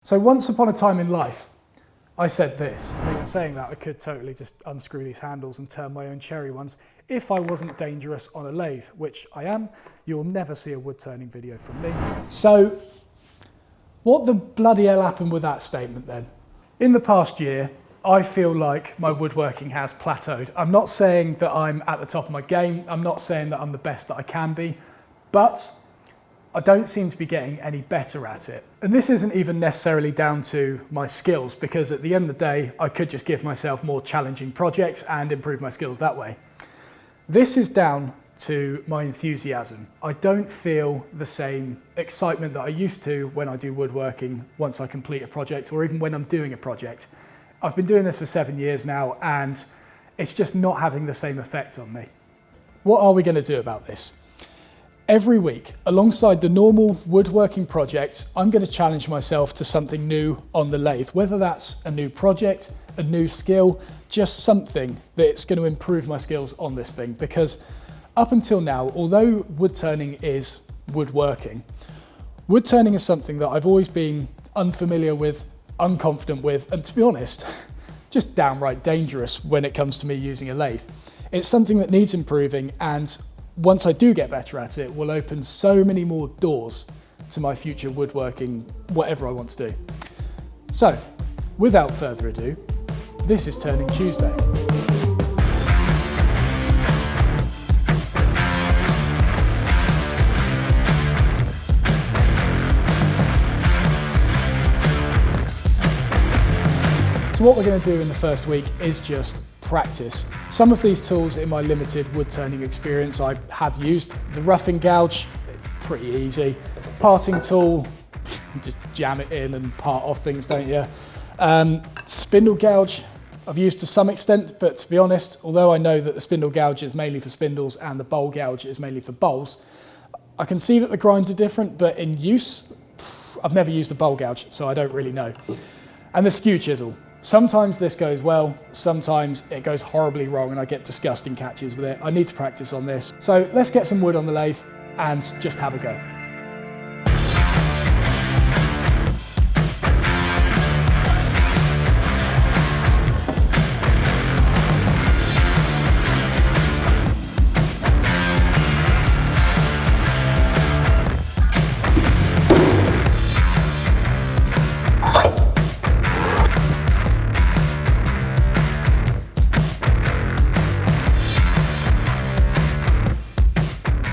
So once upon a time in life, I said this. I mean, in saying that, I could totally just unscrew these handles and turn my own cherry ones if I wasn't dangerous on a lathe, which I am. You'll never see a wood turning video from me. So what the bloody hell happened with that statement then? In the past year, I feel like my woodworking has plateaued. I'm not saying that I'm at the top of my game. I'm not saying that I'm the best that I can be, but I don't seem to be getting any better at it. And this isn't even necessarily down to my skills, because at the end of the day, I could just give myself more challenging projects and improve my skills that way. This is down to my enthusiasm. I don't feel the same excitement that I used to when I do woodworking once I complete a project, or even when I'm doing a project. I've been doing this for 7 years now, and it's just not having the same effect on me. What are we going to do about this? Every week, alongside the normal woodworking projects, I'm going to challenge myself to something new on the lathe, whether that's a new project, a new skill, just something that's going to improve my skills on this thing. Because up until now, although wood turning is woodworking, wood turning is something that I've always been unfamiliar with, unconfident with, and to be honest, just downright dangerous when it comes to me using a lathe. It's something that needs improving, and once I do get better at it, will open so many more doors to my future woodworking, whatever I want to do. So, without further ado, this is Turning Tuesday. So what we're going to do in the first week is just practice. Some of these tools in my limited wood turning experience I have used. The roughing gouge, pretty easy. Parting tool, just jam it in and part off things, don't you? Spindle gouge, I've used to some extent, but to be honest, although I know that the spindle gouge is mainly for spindles and the bowl gouge is mainly for bowls, I can see that the grinds are different, but in use, I've never used a bowl gouge, so I don't really know. And the SKEW Chisel. Sometimes this goes well, sometimes it goes horribly wrong and I get disgusting catches with it. I need to practice on this. So let's get some wood on the lathe and just have a go.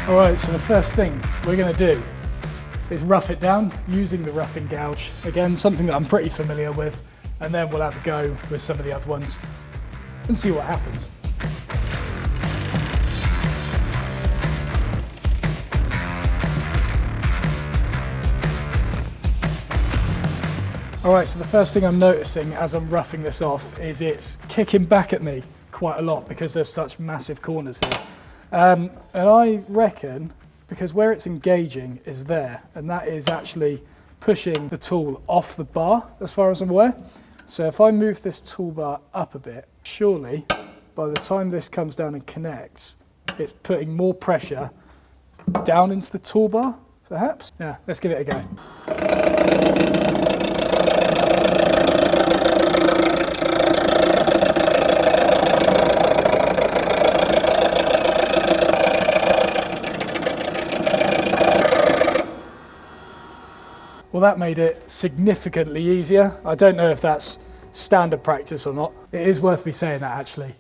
Alright, so the first thing we're going to do is rough it down using the roughing gouge. Again, something that I'm pretty familiar with, and then we'll have a go with some of the other ones and see what happens. Alright, so the first thing I'm noticing as I'm roughing this off is it's kicking back at me quite a lot because there's such massive corners here. And I reckon, because where it's engaging is there, and that is actually pushing the tool off the bar, as far as I'm aware. So if I move this toolbar up a bit, surely by the time this comes down and connects, it's putting more pressure down into the toolbar, perhaps? Yeah, let's give it a go. Well, that made it significantly easier. I don't know if that's standard practice or not. It is worth me saying that, actually.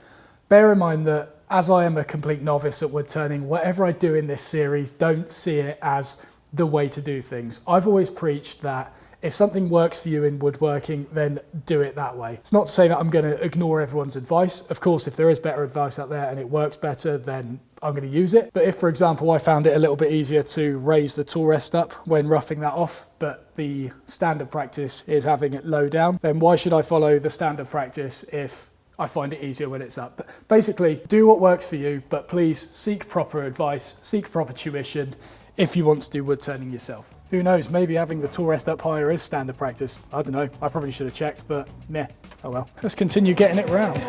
Bear in mind that as I am a complete novice at wood turning, whatever I do in this series, don't see it as the way to do things. I've always preached that if something works for you in woodworking, then do it that way. It's not to say that I'm going to ignore everyone's advice. Of course, if there is better advice out there and it works better, then I'm going to use it. But if, for example, I found it a little bit easier to raise the tool rest up when roughing that off, but the standard practice is having it low down, then why should I follow the standard practice if I find it easier when it's up? But basically, do what works for you, but please seek proper advice, seek proper tuition if you want to do wood turning yourself. Who knows, maybe having the tool rest up higher is standard practice. I don't know, I probably should have checked, but meh, oh well. Let's continue getting it round.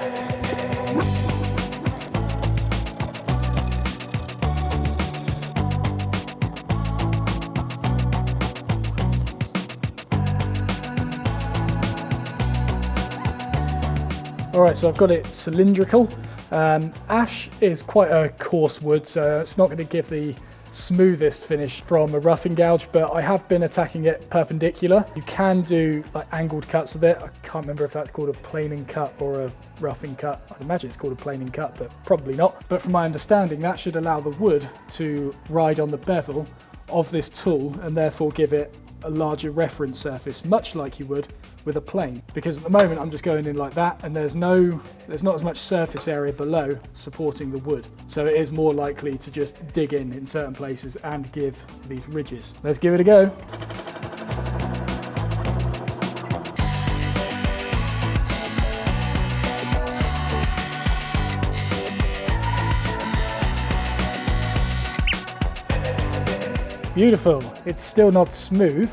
All right, so I've got it cylindrical. Ash is quite a coarse wood, so it's not going to give the smoothest finish from a roughing gouge, but I have been attacking it perpendicular. You can do like angled cuts with it. I can't remember if that's called a planing cut or a roughing cut. I'd imagine it's called a planing cut, but probably not. But from my understanding, that should allow the wood to ride on the bevel of this tool and therefore give it a larger reference surface, much like you would with a plane. Because at the moment I'm just going in like that, and there's not as much surface area below supporting the wood. So it is more likely to just dig in certain places and give these ridges. Let's give it a go. Beautiful. It's still not smooth,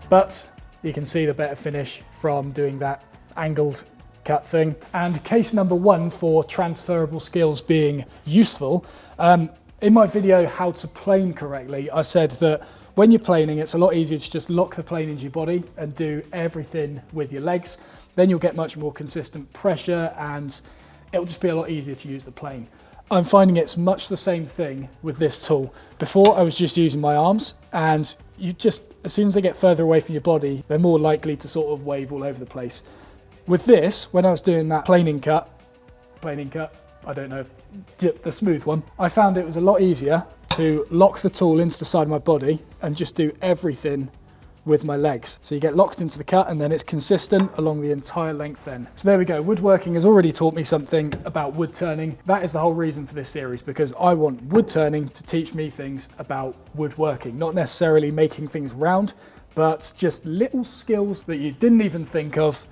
but you can see the better finish from doing that angled cut thing. And case number one for transferable skills being useful. In my video, how to plane correctly, I said that when you're planing, it's a lot easier to just lock the plane into your body and do everything with your legs. Then you'll get much more consistent pressure and it'll just be a lot easier to use the plane. I'm finding it's much the same thing with this tool. Before I was just using my arms, and you just, as soon as they get further away from your body, they're more likely to sort of wave all over the place. With this, when I was doing that planing cut, I don't know, the smooth one, I found it was a lot easier to lock the tool into the side of my body and just do everything with my legs. So you get locked into the cut and then it's consistent along the entire length then. So there we go. Woodworking has already taught me something about wood turning. That is the whole reason for this series, because I want wood turning to teach me things about woodworking, not necessarily making things round, but just little skills that you didn't even think of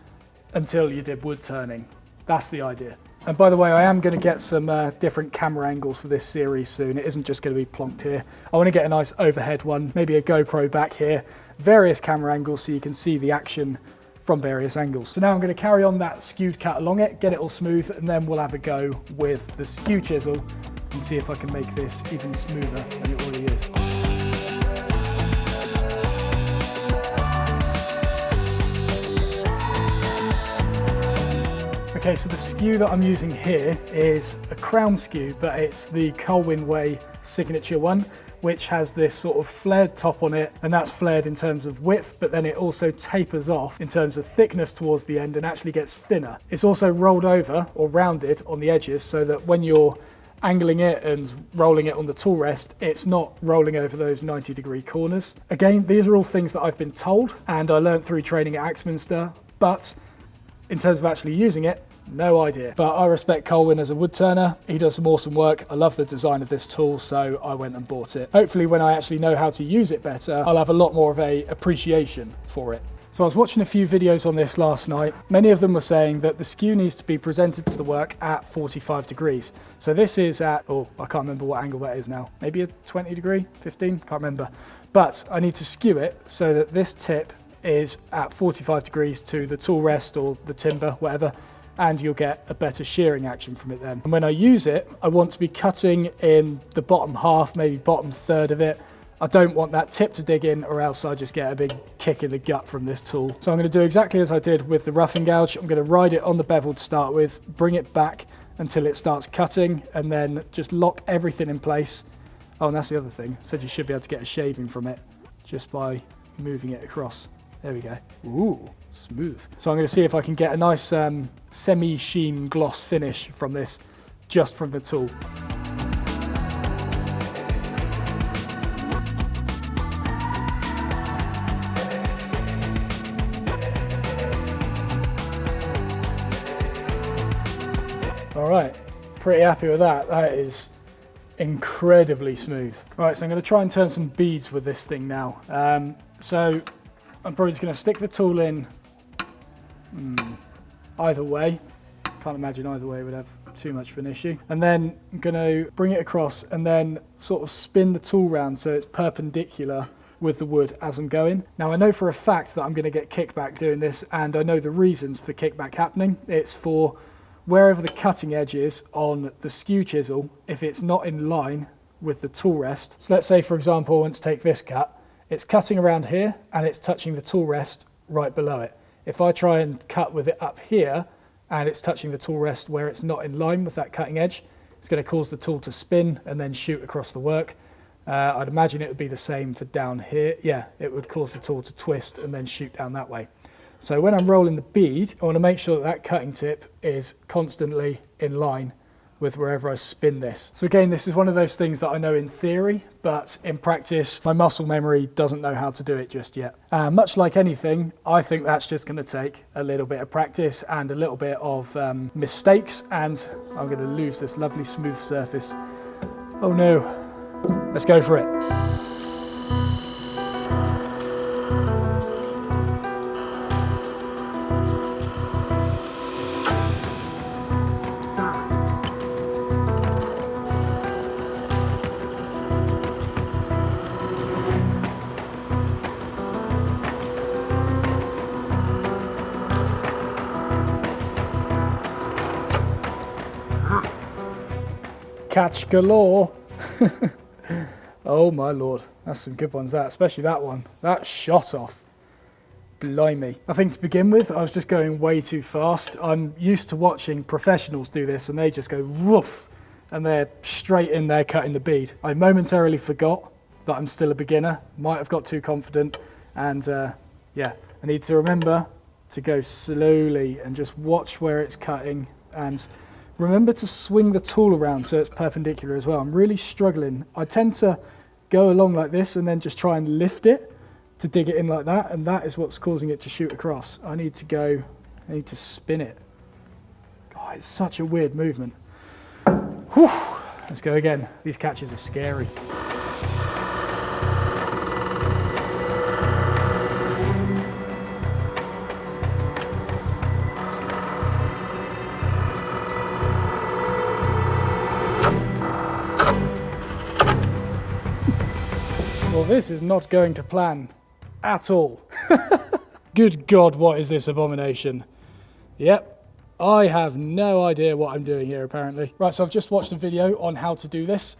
until you did wood turning. That's the idea. And by the way, I am going to get some different camera angles for this series soon. It isn't just going to be plonked here. I want to get a nice overhead one, maybe a GoPro back here, various camera angles so you can see the action from various angles. So now I'm going to carry on that skewed cut along it, get it all smooth, and then we'll have a go with the SKEW chisel and see if I can make this even smoother than it already is. Okay, so the SKEW that I'm using here is a crown SKEW, but it's the Colwyn Way signature one, which has this sort of flared top on it, and that's flared in terms of width, but then it also tapers off in terms of thickness towards the end and actually gets thinner. It's also rolled over or rounded on the edges so that when you're angling it and rolling it on the tool rest, it's not rolling over those 90-degree corners. Again, these are all things that I've been told and I learned through training at Axminster, but in terms of actually using it, no idea. But I respect Colwyn as a wood turner. He does some awesome work. I love the design of this tool, so I went and bought it. Hopefully when I actually know how to use it better, I'll have a lot more of a appreciation for it. So I was watching a few videos on this last night. Many of them were saying that the SKEW needs to be presented to the work at 45 degrees. So this is at, oh, I can't remember what angle that is now. Maybe a 20 degree, 15, can't remember. But I need to skew it so that this tip is at 45 degrees to the tool rest or the timber, whatever, and you'll get a better shearing action from it then. And when I use it, I want to be cutting in the bottom half, maybe bottom third of it. I don't want that tip to dig in, or else I just get a big kick in the gut from this tool. So I'm going to do exactly as I did with the roughing gouge. I'm going to ride it on the bevel to start with, bring it back until it starts cutting, and then just lock everything in place. Oh, and that's the other thing. I said you should be able to get a shaving from it just by moving it across. There we go. Ooh, smooth. So I'm going to see if I can get a nice semi-sheen gloss finish from this, just from the tool. All right, pretty happy with that. That is incredibly smooth. All right, so I'm going to try and turn some beads with this thing now. So I'm probably just going to stick the tool in either way. Can't imagine either way would have too much of an issue. And then I'm going to bring it across and then sort of spin the tool round so it's perpendicular with the wood as I'm going. Now I know for a fact that I'm going to get kickback doing this, and I know the reasons for kickback happening. It's for wherever the cutting edge is on the SKEW chisel, if it's not in line with the tool rest. So let's say, for example, I want to take this cut. It's cutting around here and it's touching the tool rest right below it. If I try and cut with it up here, and it's touching the tool rest where it's not in line with that cutting edge, it's going to cause the tool to spin and then shoot across the work. I'd imagine it would be the same for down here. Yeah, it would cause the tool to twist and then shoot down that way. So when I'm rolling the bead, I want to make sure that that cutting tip is constantly in line with wherever I spin this. So again, this is one of those things that I know in theory, but in practice, my muscle memory doesn't know how to do it just yet. Much like anything, I think that's just going to take a little bit of practice and a little bit of mistakes, and I'm going to lose this lovely smooth surface. Oh no, let's go for it. Catch galore. Oh my lord, that's some good ones, that, especially that one. That shot off. Blimey. I think to begin with, I was just going way too fast. I'm used to watching professionals do this and they just go woof and they're straight in there cutting the bead. I momentarily forgot that I'm still a beginner, might have got too confident, and yeah, I need to remember to go slowly and just watch where it's cutting, and remember to swing the tool around so it's perpendicular as well. I'm really struggling. I tend to go along like this and then just try and lift it to dig it in like that, and that is what's causing it to shoot across. I need to spin it. God, it's such a weird movement. Whew. Let's go again. These catches are scary. Well, this is not going to plan at all. Good God, what is this abomination? Yep, I have no idea what I'm doing here, apparently. Right, so I've just watched a video on how to do this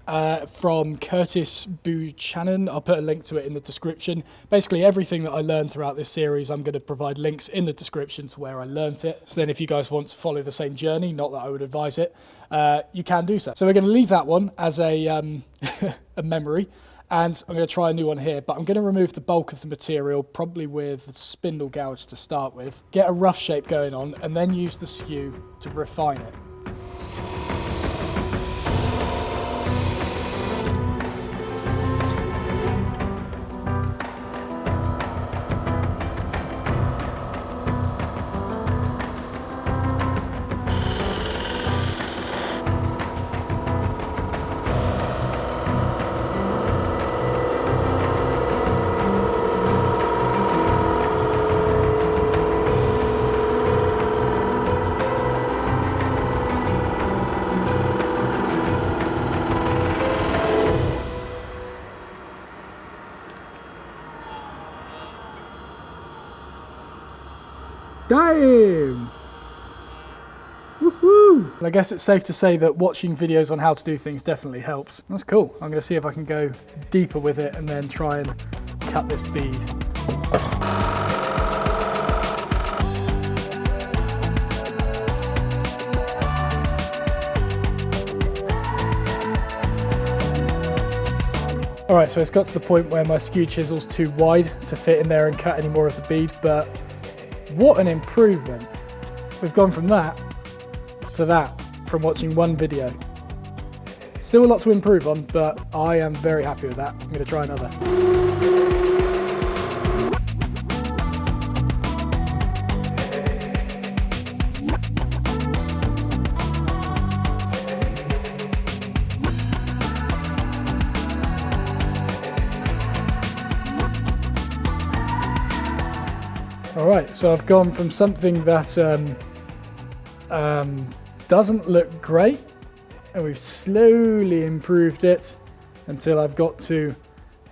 from Curtis Buchanan. I'll put a link to it in the description. Basically, everything that I learned throughout this series, I'm going to provide links in the description to where I learnt it. So then if you guys want to follow the same journey, not that I would advise it, you can do so. So we're going to leave that one as a, a memory. And I'm going to try a new one here, but I'm going to remove the bulk of the material, probably with the spindle gouge to start with, get a rough shape going on, and then use the SKEW to refine it. Damn! Woohoo! I guess it's safe to say that watching videos on how to do things definitely helps. That's cool. I'm going to see if I can go deeper with it and then try and cut this bead. Alright, so it's got to the point where my SKEW chisel's too wide to fit in there and cut any more of the bead, but what an improvement. We've gone from that to that from watching one video. Still a lot to improve on, but I am very happy with that. I'm going to try another. Alright, so I've gone from something that doesn't look great, and we've slowly improved it until I've got to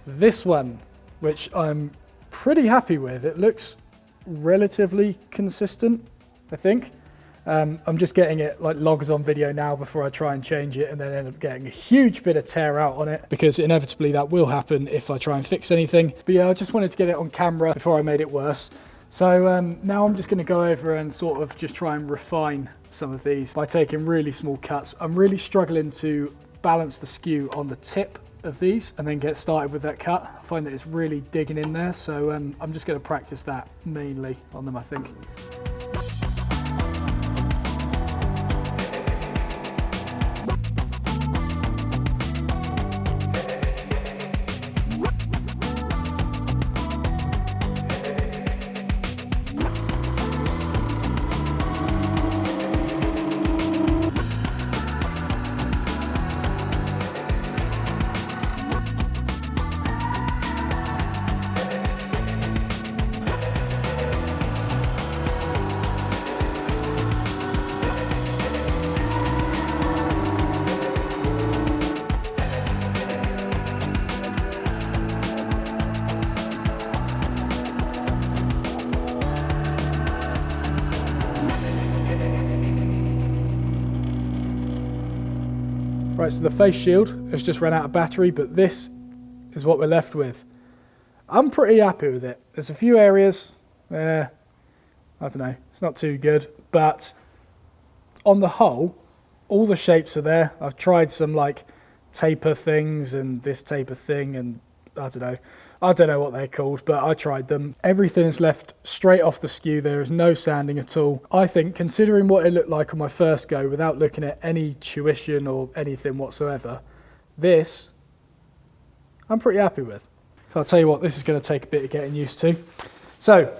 this one, which I'm pretty happy with. It looks relatively consistent, I think. I'm just getting it like logs on video now before I try and change it, and then end up getting a huge bit of tear out on it, because inevitably that will happen if I try and fix anything. But yeah, I just wanted to get it on camera before I made it worse. So now I'm just going to go over and sort of just try and refine some of these by taking really small cuts. I'm really struggling to balance the skew on the tip of these and then get started with that cut. I find that it's really digging in there, so I'm just going to practice that mainly on them, I think. Right, so the face shield has just run out of battery, but this is what we're left with. I'm pretty happy with it. There's a few areas, I don't know, it's not too good, but on the whole, all the shapes are there. I've tried some like taper things and this taper thing, and I don't know what they're called, but I tried them. Everything is left straight off the skew. There is no sanding at all. I think, considering what it looked like on my first go, without looking at any tuition or anything whatsoever, this I'm pretty happy with. I'll tell you what, this is going to take a bit of getting used to. So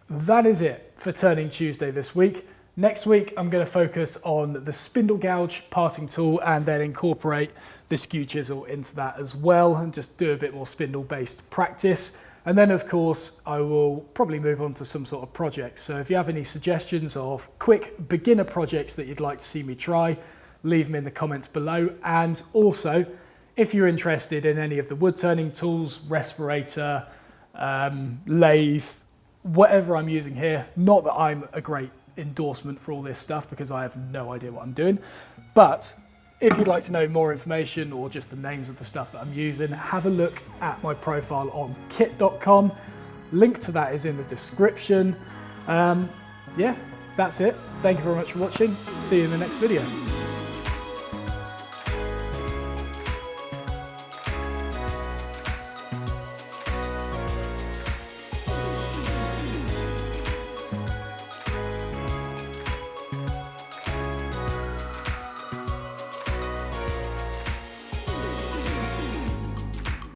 that is it for Turning Tuesday this week. Next week, I'm going to focus on the spindle gouge parting tool and then incorporate the SKEW Chisel into that as well and just do a bit more spindle-based practice. And then, of course, I will probably move on to some sort of projects. So if you have any suggestions of quick beginner projects that you'd like to see me try, leave them in the comments below. And also, if you're interested in any of the wood turning tools, respirator, lathe, whatever I'm using here, not that I'm a great endorsement for all this stuff because I have no idea what I'm doing, but if you'd like to know more information or just the names of the stuff that I'm using, have a look at my profile on kit.com. Link to that is in the description. Yeah, that's it. Thank you very much for watching. See you in the next video.